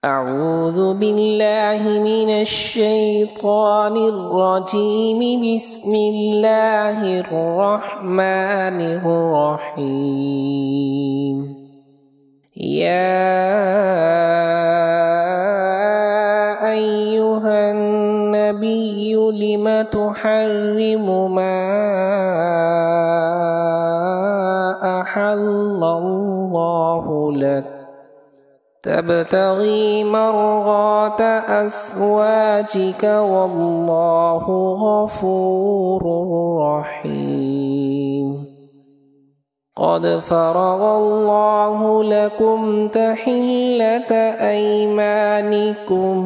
أعوذ بالله من الشيطان الرجيم. بسم الله الرحمن الرحيم. يا أيها النبي لم تحرم ما أحل الله لك تبتغي مرضات أزواجك والله غفور رحيم. قد فرض الله لكم تحلة أيمانكم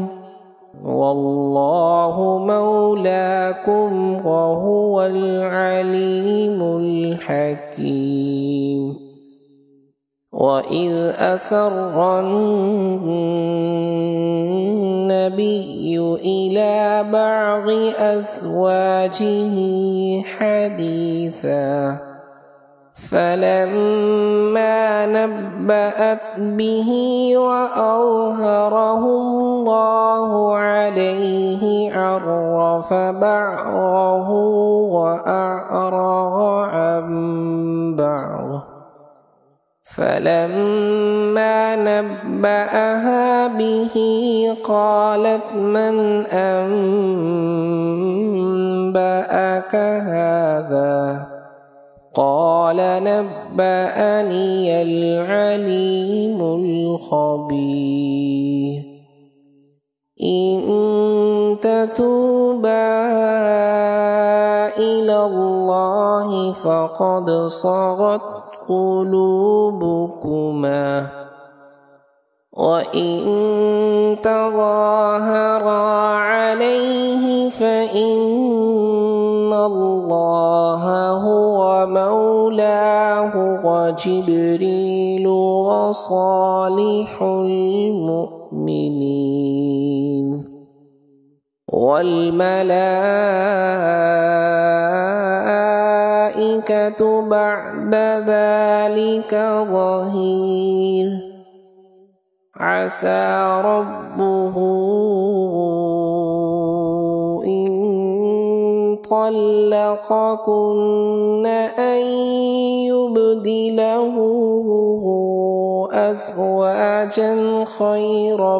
والله مولاكم وهو العليم الحكيم. وإذ أسر النبي إلى بعض أزواجه حديثا فلما نبأت به وأظهره الله عليه عرف بعضه وأعرض عن بعض. فلما نبأها به قالت من أنبأك هذا؟ قال نبأني العليم الخبير. إن تتوبا إلى الله فقد صغت قلوبكما وإن تظاهرا عليه فإن الله هو مولاه وجبريل وصالح المؤمنين والملائكة بعد ذلك ظهير. عسى ربه إن طلقكن أن يبدله أزواجا خيرا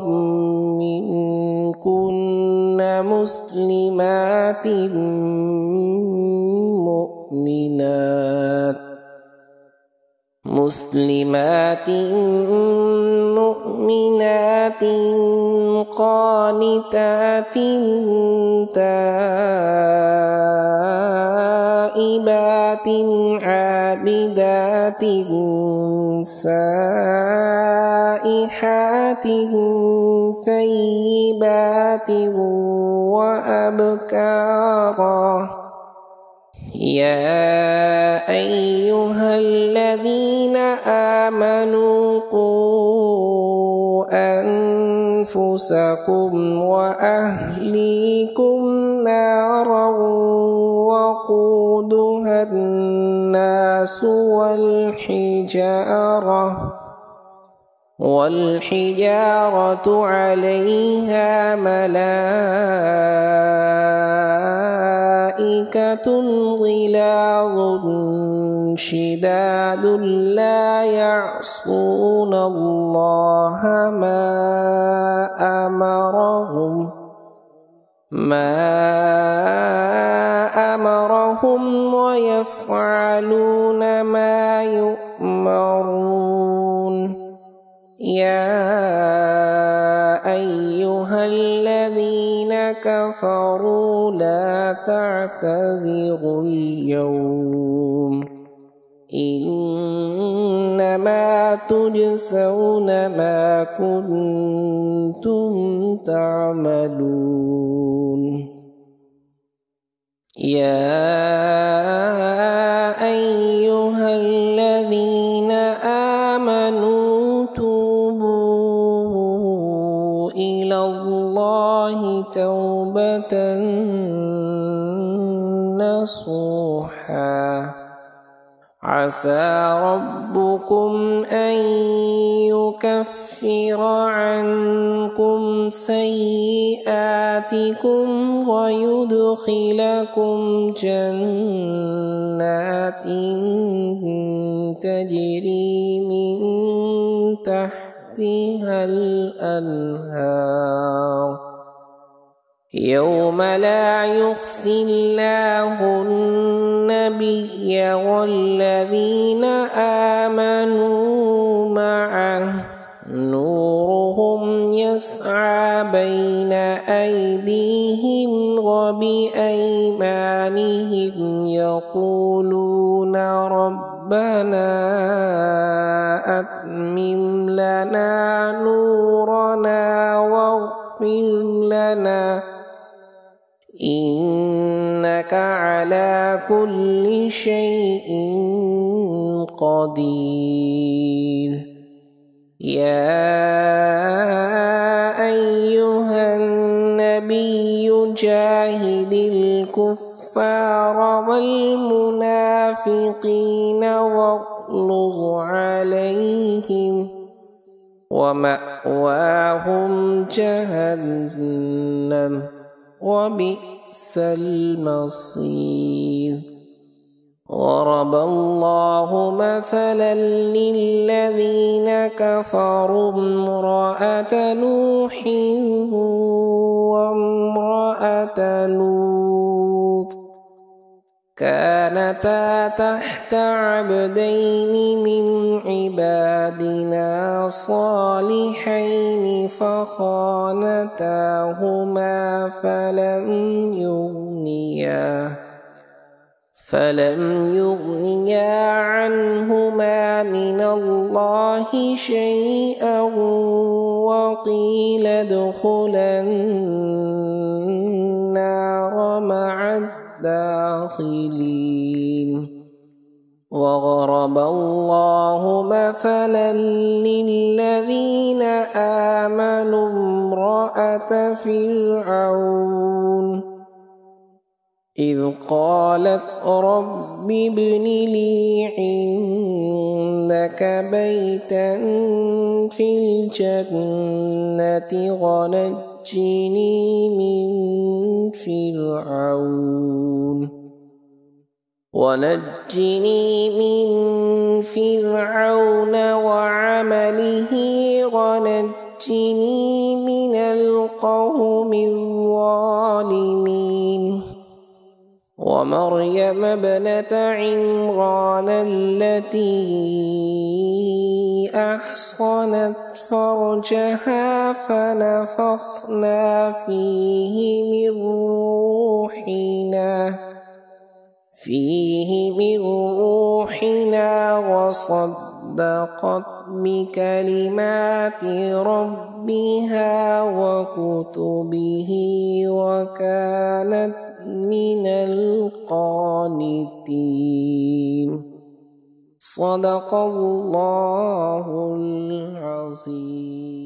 منكن مسلمات مؤمنات قانتات تائبات عابدات سائحات ثيبات وأبكارا. يا أيها الذين آمنوا قوا أنفسكم وأهليكم نارا وقودها الناس والحجارة عليها ملائكة غلاظ شداد لا يعصون الله ما أمرهم ويفعلون ما يؤمرون. يا أيها الذين كفروا لا تعتذروا اليوم إنما تجزون ما كنتم تعملون. يا أيها الذين آمنوا توبوا إلى الله توبة نصوحا عسى ربكم أن يكفر ويكفر عنكم سيئاتكم ويدخلكم جنات تجري من تحتها الأنهار يوم لا يخزي الله النبي والذين آمنوا معه نورهم يسعى بين أيديهم وبأيمانهم يقولون ربنا أتمم لنا نورنا واغفر لنا إنك على كل شيء قدير يا أيها النبي جاهد الكفار والمنافقين واغلظ عليهم ومأواهم جهنم وبئس المصير ضرب الله مثلا للذين كفروا امرأة نوح وامرأة لوط كانتا تحت عبدين من عبادنا صالحين فخانتاهما فلم يغنيا عنهما من الله شيئا وقيل ادخلا النار مع الداخلين وضرب الله مثلا للذين آمنوا امرأة فرعون إذ قالت رب ابن لي عندك بيتا في الجنة ونجني من فرعون وعمله ونجني من القوم الظالمين ومريم ابنة عمران التي أحصنت فرجها فنفخنا فيه من روحنا وصدقت بكلمات ربها وكتبه وكانت من القانتين صدق الله العظيم.